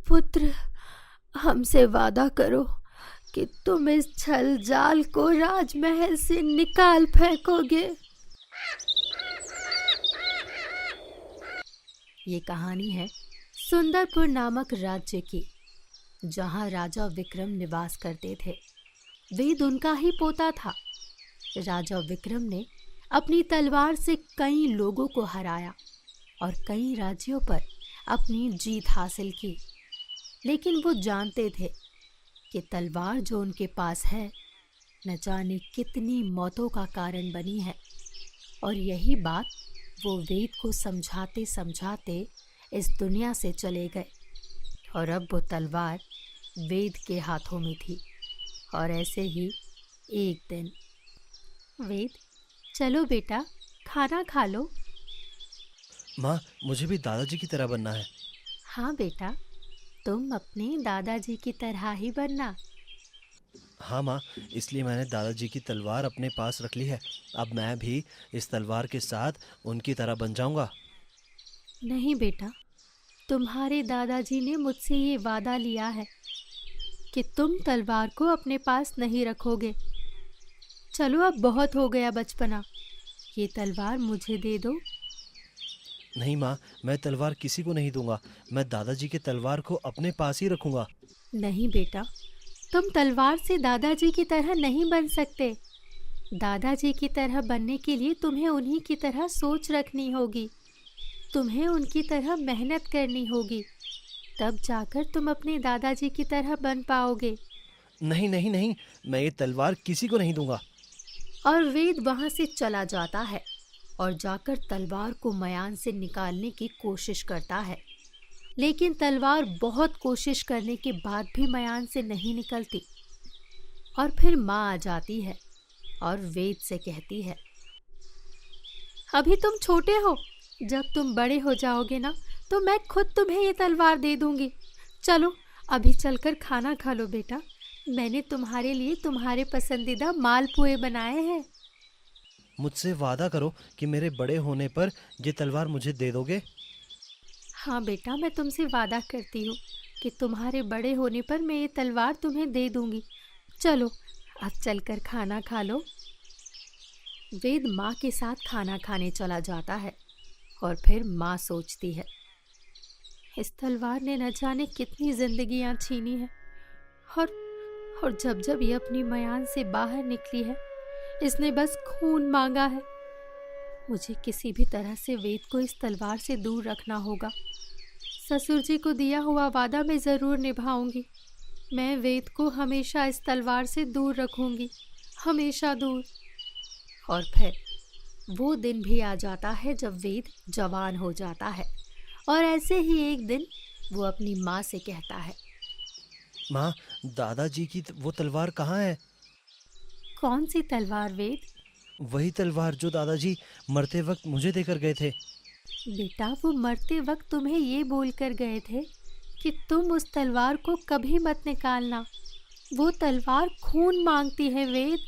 पुत्र, हमसे वादा करो कि तुम इस छल जाल को राजमहल से निकाल फेंकोगे। ये कहानी है सुंदरपुर नामक राज्य की, जहाँ राजा विक्रम निवास करते थे। वेद उनका ही पोता था। राजा विक्रम ने अपनी तलवार से कई लोगों को हराया और कई राज्यों पर अपनी जीत हासिल की, लेकिन वो जानते थे कि तलवार जो उनके पास है न जाने कितनी मौतों का कारण बनी है। और यही बात वो वेद को समझाते समझाते इस दुनिया से चले गए और अब वो तलवार वेद के हाथों में थी। और ऐसे ही एक दिन, वेद, चलो बेटा, खाना खा लो। माँ, मुझे भी दादाजी की तरह बनना है। हाँ बेटा, तुम अपने दादाजी की तरह ही बनना। हाँ माँ, इसलिए मैंने दादाजी की तलवार अपने पास रख ली है। अब मैं भी इस तलवार के साथ उनकी तरह बन जाऊंगा। नहीं बेटा, तुम्हारे दादाजी ने मुझसे ये वादा लिया है कि तुम तलवार को अपने पास नहीं रखोगे। चलो, अब बहुत हो गया बचपना, ये तलवार मुझे दे दो। नहीं माँ, मैं तलवार किसी को नहीं दूंगा। मैं दादाजी की तलवार को अपने पास ही रखूंगा। नहीं बेटा, तुम तलवार से दादाजी की तरह नहीं बन सकते। दादाजी की तरह बनने के लिए तुम्हें उन्हीं की तरह सोच रखनी होगी, तुम्हें उनकी तरह मेहनत करनी होगी, तब जाकर तुम अपने दादाजी की तरह बन पाओगे। नहीं नहीं नहीं, मैं ये तलवार किसी को नहीं दूंगा। और वेद वहां से चला जाता है और जाकर तलवार को मयान से निकालने की कोशिश करता है, लेकिन तलवार बहुत कोशिश करने के बाद भी मयान से नहीं निकलती। और फिर माँ आ जाती है और वेद से कहती है, अभी तुम छोटे हो, जब तुम बड़े हो जाओगे ना, तो मैं खुद तुम्हें ये तलवार दे दूंगी। चलो, अभी चलकर खाना खा लो बेटा, मैंने तुम्हारे लिए तुम्हारे पसंदीदा मालपुए बनाए हैं। मुझसे वादा करो कि मेरे बड़े होने पर ये तलवार मुझे दे दोगे। हाँ बेटा, मैं तुमसे वादा करती हूँ कि तुम्हारे बड़े होने पर मैं ये तलवार तुम्हें दे दूंगी। चलो, अब चलकर खाना खा लो। वेद माँ के साथ खाना खाने चला जाता है और फिर माँ सोचती है, इस तलवार ने न जाने कितनी जिंदगियां छीनी है, और जब जब ये अपनी मयान से बाहर निकली है, इसने बस खून मांगा है। मुझे किसी भी तरह से वेद को इस तलवार से दूर रखना होगा। ससुर जी को दिया हुआ वादा मैं ज़रूर निभाऊंगी। मैं वेद को हमेशा इस तलवार से दूर रखूंगी, हमेशा दूर। और फिर वो दिन भी आ जाता है जब वेद जवान हो जाता है, और ऐसे ही एक दिन वो अपनी माँ से कहता है, माँ, दादाजी की वो तलवार कहाँ है? कौन सी तलवार वेद? वही तलवार जो दादाजी मरते वक्त मुझे देकर गए थे। बेटा, वो मरते वक्त तुम्हें ये बोलकर गए थे कि तुम उस तलवार को कभी मत निकालना। वो तलवार खून मांगती है वेद।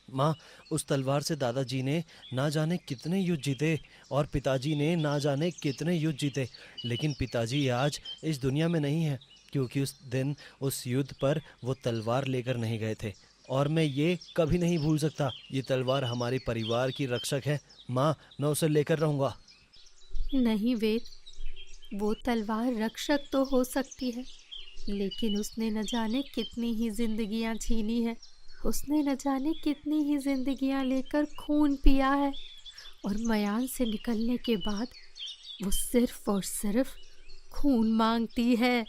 माँ, उस तलवार से दादाजी ने ना जाने कितने युद्ध जीते और पिताजी ने ना जाने कितने युद्ध जीते, लेकिन पिताजी आज इस दुनिया में नहीं है, क्योंकि उस दिन उस युद्ध पर वो तलवार लेकर नहीं गए थे। और मैं ये कभी नहीं भूल सकता। ये तलवार हमारे परिवार की रक्षक है। माँ, मैं उसे लेकर रहूँगा। नहीं वेद, वो तलवार रक्षक तो हो सकती है, लेकिन उसने न जाने कितनी ही जिंदगियां छीनी है। उसने न जाने कितनी ही जिंदगियां लेकर खून पिया है, और मयान से निकलने के बाद वो सिर्फ और सिर्फ खून मांगती है।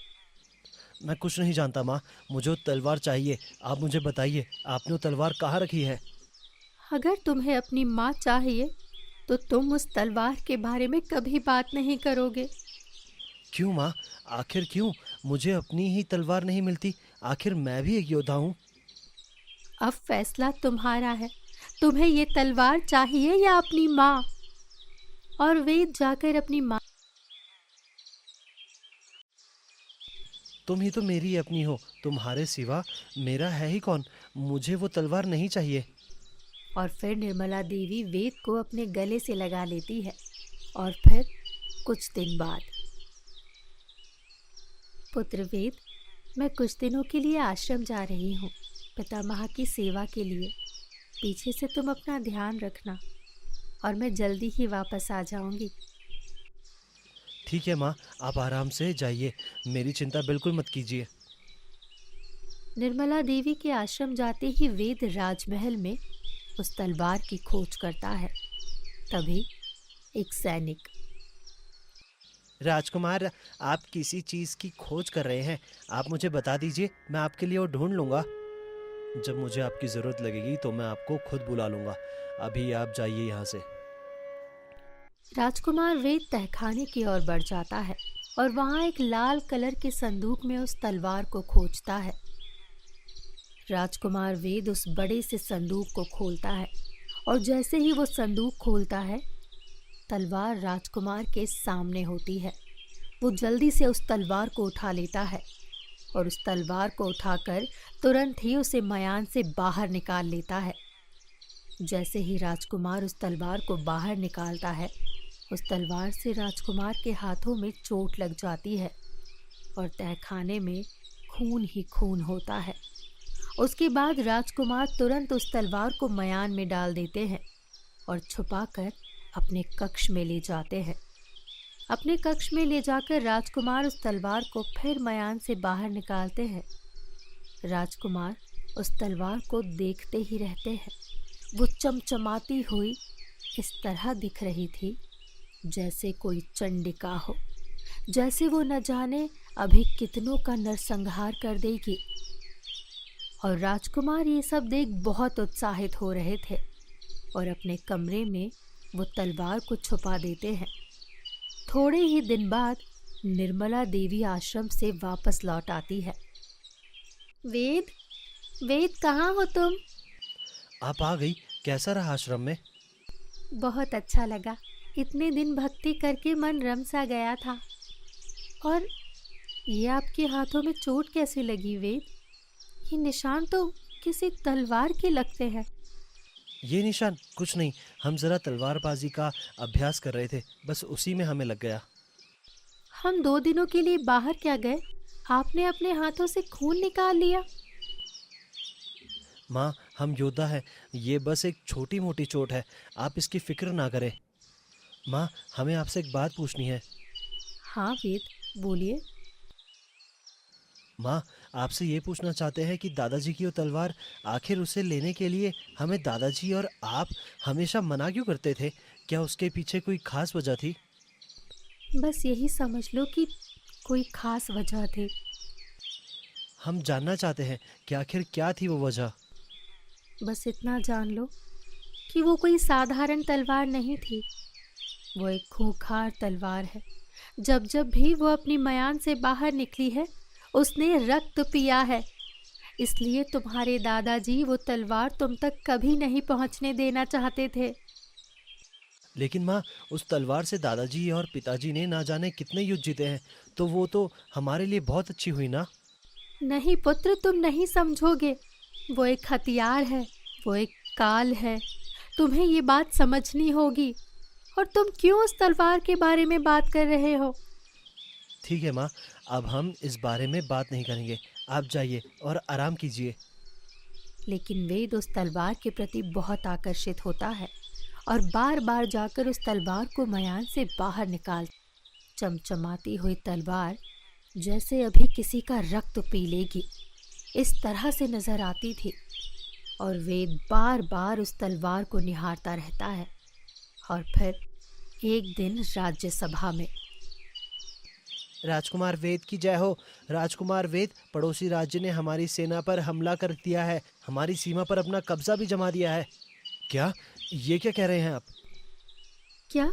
मैं कुछ नहीं जानता माँ, मुझे वो तलवार चाहिए। आप मुझे बताइए, आपने वो तलवार कहाँ रखी है? अगर तुम्हें अपनी माँ चाहिए तो तुम उस तलवार के बारे में कभी बात नहीं करोगे। क्यों माँ? आखिर क्यों? मुझे अपनी ही तलवार नहीं मिलती? आखिर मैं भी एक योद्धा हूँ। अब फैसला तुम्हारा है, तुम्हें ये तलवार चाहिए या अपनी माँ? और वेद जाकर अपनी माँ, तुम ही तो मेरी अपनी हो, तुम्हारे सिवा मेरा है ही कौन? मुझे वो तलवार नहीं चाहिए। और फिर निर्मला देवी वेद को अपने गले से लगा लेती है। और फिर कुछ दिन बाद पुत्र वेद, मैं कुछ दिनों के लिए आश्रम जा रही हूँ, पितामह की सेवा के लिए। पीछे से तुम अपना ध्यान रखना और मैं जल्दी ही वापस आ जाऊंगी। ठीक है माँ, आप आराम से जाइए, मेरी चिंता बिल्कुल मत कीजिए। निर्मला देवी के आश्रम जाते ही वेद राजमहल में उस तलवार की खोज करता है। तभी एक सैनिक, राजकुमार, आप किसी चीज़ की खोज कर रहे हैं? आप मुझे बता दीजिए, मैं आपके लिए वो ढूंढ लूँगा। जब मुझे आपकी ज़रूरत लगेगी तो मैं आपको खुद बुला लूँगा। अभी आप जाइए यहाँ से। राजकुमार वेद तहखाने की ओर बढ़ जाता है और वहां एक लाल कलर के संदूक में उस तलवार को खोजता है। राजकुमार वेद उस बड़े से संदूक को खोलता है और जैसे ही वो संदूक खोलता है, तलवार राजकुमार के सामने होती है। वो जल्दी से उस तलवार को उठा लेता है और उस तलवार को उठाकर तुरंत ही उसे मयान से बाहर निकाल लेता है। जैसे ही राजकुमार उस तलवार को बाहर निकालता है, उस तलवार से राजकुमार के हाथों में चोट लग जाती है और तहखाने में खून ही खून होता है। उसके बाद राजकुमार तुरंत उस तलवार को मयान में डाल देते हैं और छुपाकर अपने कक्ष में ले जाते हैं। अपने कक्ष में ले जाकर राजकुमार उस तलवार को फिर मयान से बाहर निकालते हैं। राजकुमार उस तलवार को देखते ही रहते हैं। वो चमचमाती हुई इस तरह दिख रही थी जैसे कोई चंडिका हो, जैसे वो न जाने अभी कितनों का नरसंहार कर देगी। और राजकुमार ये सब देख बहुत उत्साहित हो रहे थे और अपने कमरे में वो तलवार को छुपा देते हैं। थोड़े ही दिन बाद निर्मला देवी आश्रम से वापस लौट आती है। वेद, वेद कहाँ हो तुम? आप आ गई? कैसा रहा आश्रम में? बहुत अच्छा लगा। इतने दिन भक्ति करके मन रम सा गया था। और ये आपके हाथों में चोट कैसे लगी वेद? ये निशान तो किसी तलवार के लगते हैं। ये निशान कुछ नहीं, हम ज़रा तलवारबाजी का अभ्यास कर रहे थे, बस उसी में हमें लग गया। हम 2 दिनों के लिए बाहर क्या गए, आपने अपने हाथों से खून निकाल लिया। माँ, हम योद्धा हैं, ये बस एक छोटी मोटी चोट है, आप इसकी फिक्र ना करें। माँ, हमें आपसे एक बात पूछनी है। हाँ वेद, बोलिए। माँ, आपसे ये पूछना चाहते हैं कि दादाजी की वो तलवार, आखिर उसे लेने के लिए हमें दादाजी और आप हमेशा मना क्यों करते थे? क्या उसके पीछे कोई खास वजह थी? बस यही समझ लो कि कोई खास वजह थी। हम जानना चाहते हैं कि आखिर क्या थी वो वजह। बस इतना जान लो कि वो कोई साधारण तलवार नहीं थी। वो एक खूंखार तलवार है। जब जब भी वो अपनी मयान से बाहर निकली है, उसने रक्त पिया है। इसलिए तुम्हारे दादाजी वो तलवार तुम तक कभी नहीं पहुंचने देना चाहते थे। लेकिन माँ, उस तलवार से दादाजी और पिताजी ने ना जाने कितने युद्ध जीते हैं, तो वो तो हमारे लिए बहुत अच्छी हुई ना। नहीं पुत्र, तुम नहीं समझोगे। वो एक हथियार है, वो एक काल है। तुम्हें ये बात समझनी होगी। और तुम क्यों उस तलवार के बारे में बात कर रहे हो? ठीक है माँ, अब हम इस बारे में बात नहीं करेंगे। आप जाइए और आराम कीजिए। लेकिन वेद उस तलवार के प्रति बहुत आकर्षित होता है और बार बार जाकर उस तलवार को मयान से बाहर निकाल। चमचमाती हुई तलवार जैसे अभी किसी का रक्त पी लेगी, इस तरह से नजर आती थी। और वेद बार बार उस तलवार को निहारता रहता है। और फिर एक दिन राज्यसभा में, राजकुमार वेद की जय हो। राजकुमार वेद, पड़ोसी राज्य ने हमारी सेना पर हमला कर दिया है, हमारी सीमा पर अपना कब्जा भी जमा दिया है। क्या? ये क्या कह रहे हैं आप? क्या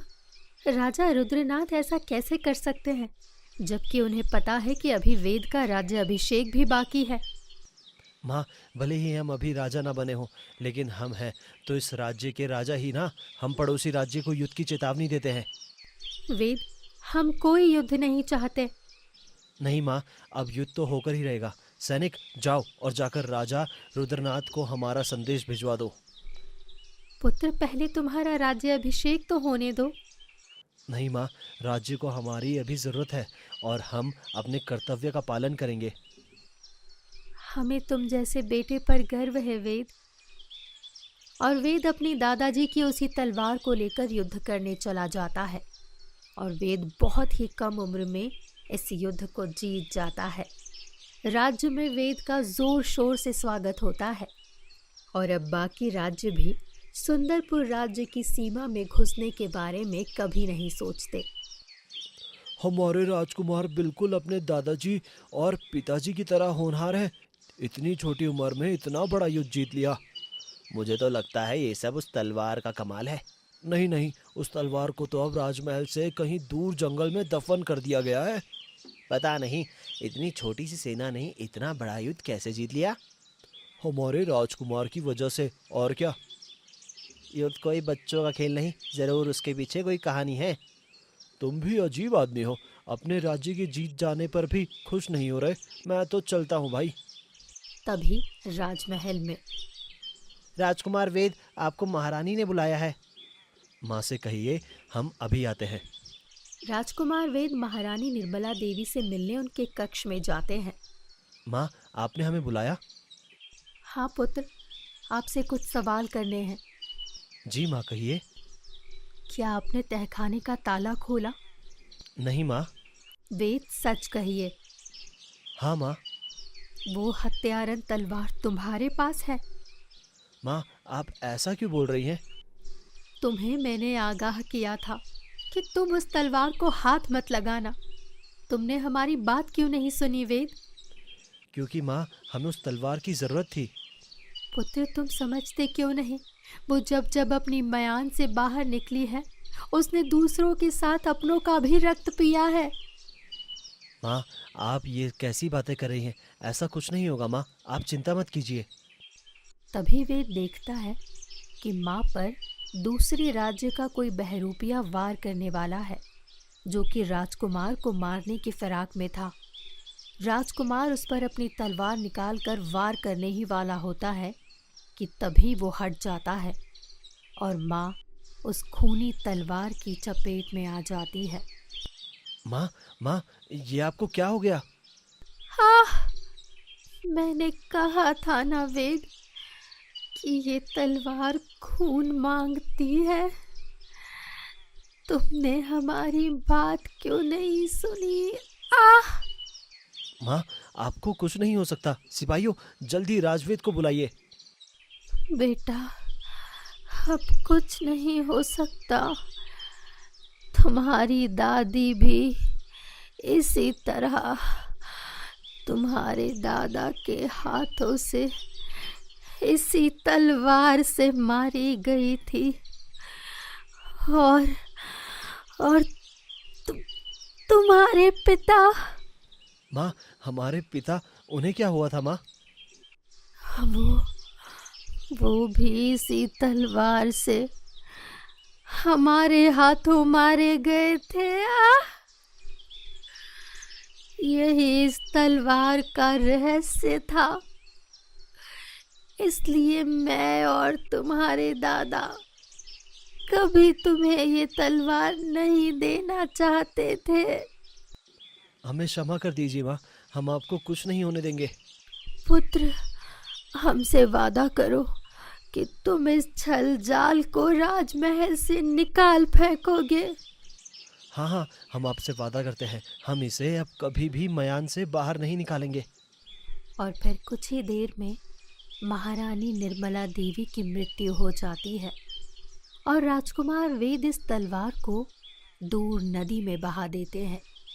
राजा रुद्रनाथ ऐसा कैसे कर सकते हैं, जबकि उन्हें पता है कि अभी वेद का राज्य अभिषेक भी बाकी है। माँ, भले ही हम अभी राजा ना बने हों, लेकिन हम हैं तो इस राज्य के राजा ही ना। हम पड़ोसी राज्य को युद्ध की चेतावनी देते हैं। वेद, हम कोई युद्ध नहीं चाहते। नहीं माँ, अब युद्ध तो होकर ही रहेगा। सैनिक, जाओ और जाकर राजा रुद्रनाथ को हमारा संदेश भिजवा दो। पुत्र, पहले तुम्हारा राज्य अभिषेक तो होने दो। नहीं माँ, राज्य को हमारी अभी ज़रूरत है और हम अपने कर्तव्य का पालन करेंगे। हमें तुम जैसे बेटे पर गर्व है वेद। और वेद अपनी दादाजी की उसी तलवार को लेकर युद्ध करने चला जाता है और वेद बहुत ही कम उम्र में इस युद्ध को जीत जाता है। राज्य में वेद का जोर शोर से स्वागत होता है और अब बाकी राज्य भी सुंदरपुर राज्य की सीमा में घुसने के बारे में कभी नहीं सोचते। हमारे राजकुमार बिल्कुल अपने दादाजी और पिताजी की तरह होनहार हैं। इतनी छोटी उम्र में इतना बड़ा युद्ध जीत लिया। मुझे तो लगता है ये सब उस तलवार का कमाल है। नहीं नहीं, उस तलवार को तो अब राजमहल से कहीं दूर जंगल में दफन कर दिया गया है। पता नहीं इतनी छोटी सी सेना ने इतना बड़ा युद्ध कैसे जीत लिया। हमारे राजकुमार की वजह से, और क्या। युद्ध कोई बच्चों का खेल नहीं, जरूर उसके पीछे कोई कहानी है। तुम भी अजीब आदमी हो, अपने राज्य की जीत जाने पर भी खुश नहीं हो रहे। मैं तो चलता हूँ भाई। तभी राजमहल में राजकुमार वेद, आपको महारानी ने बुलाया है। माँ से कहिए हम अभी आते हैं। राजकुमार वेद महारानी निर्मला देवी से मिलने उनके कक्ष में जाते हैं। माँ, आपने हमें बुलाया? हाँ पुत्र, आपसे कुछ सवाल करने हैं। जी माँ, कहिए। क्या आपने तहखाने का ताला खोला? नहीं माँ। वेद, सच कहिए। हाँ माँ। वो हत्यारन तलवार तुम्हारे पास है? माँ, आप ऐसा क्यों बोल रही हैं? तुम्हें मैंने आगाह किया था कि तुम उस तलवार को हाथ मत लगाना। तुमने हमारी बात क्यों नहीं सुनी वेद? क्योंकि माँ, हमें उस तलवार की ज़रूरत थी। पुत्र, तुम समझते क्यों नहीं? वो जब जब अपनी मयान से बाहर निकली है, उसने दूसरों के साथ अपनों का भी रक्त पिया है। माँ, आप ये कैसी बातें कर रही हैं? ऐसा कुछ नहीं होगा माँ, आप चिंता मत कीजिए। तभी वेद देखता है कि माँ पर दूसरे राज्य का कोई बहरूपिया वार करने वाला है, जो कि राजकुमार को मारने की फिराक में था। राजकुमार उस पर अपनी तलवार निकालकर वार करने ही वाला होता है कि तभी वो हट जाता है और माँ उस खूनी तलवार की चपेट में आ जाती है। माँ, माँ, ये आपको क्या हो गया? हाँ, मैंने कहा था ना वेद कि ये तलवार खून मांगती है। तुमने हमारी बात क्यों नहीं सुनी? आह! माँ, आपको कुछ नहीं हो सकता। सिपाहियों, जल्दी राजवेद को बुलाइए। बेटा, अब कुछ नहीं हो सकता। तुम्हारी दादी भी इसी तरह तुम्हारे दादा के हाथों से इसी तलवार से मारी गई थी। और तुम्हारे पिता? माँ, हमारे पिता, उन्हें क्या हुआ था माँ? वो भी इसी तलवार से हमारे हाथों मारे गए थे। यही इस तलवार का रहस्य था। इसलिए मैं और तुम्हारे दादा कभी तुम्हें ये तलवार नहीं देना चाहते थे। हमें क्षमा कर दीजिए माँ, हम आपको कुछ नहीं होने देंगे। पुत्र, हमसे वादा करो कि तुम इस छल जाल को राजमहल से निकाल फेंकोगे। हाँ हाँ, हम आपसे वादा करते हैं, हम इसे अब कभी भी मयान से बाहर नहीं निकालेंगे। और फिर कुछ ही देर में महारानी निर्मला देवी की मृत्यु हो जाती है और राजकुमार वेद इस तलवार को दूर नदी में बहा देते हैं।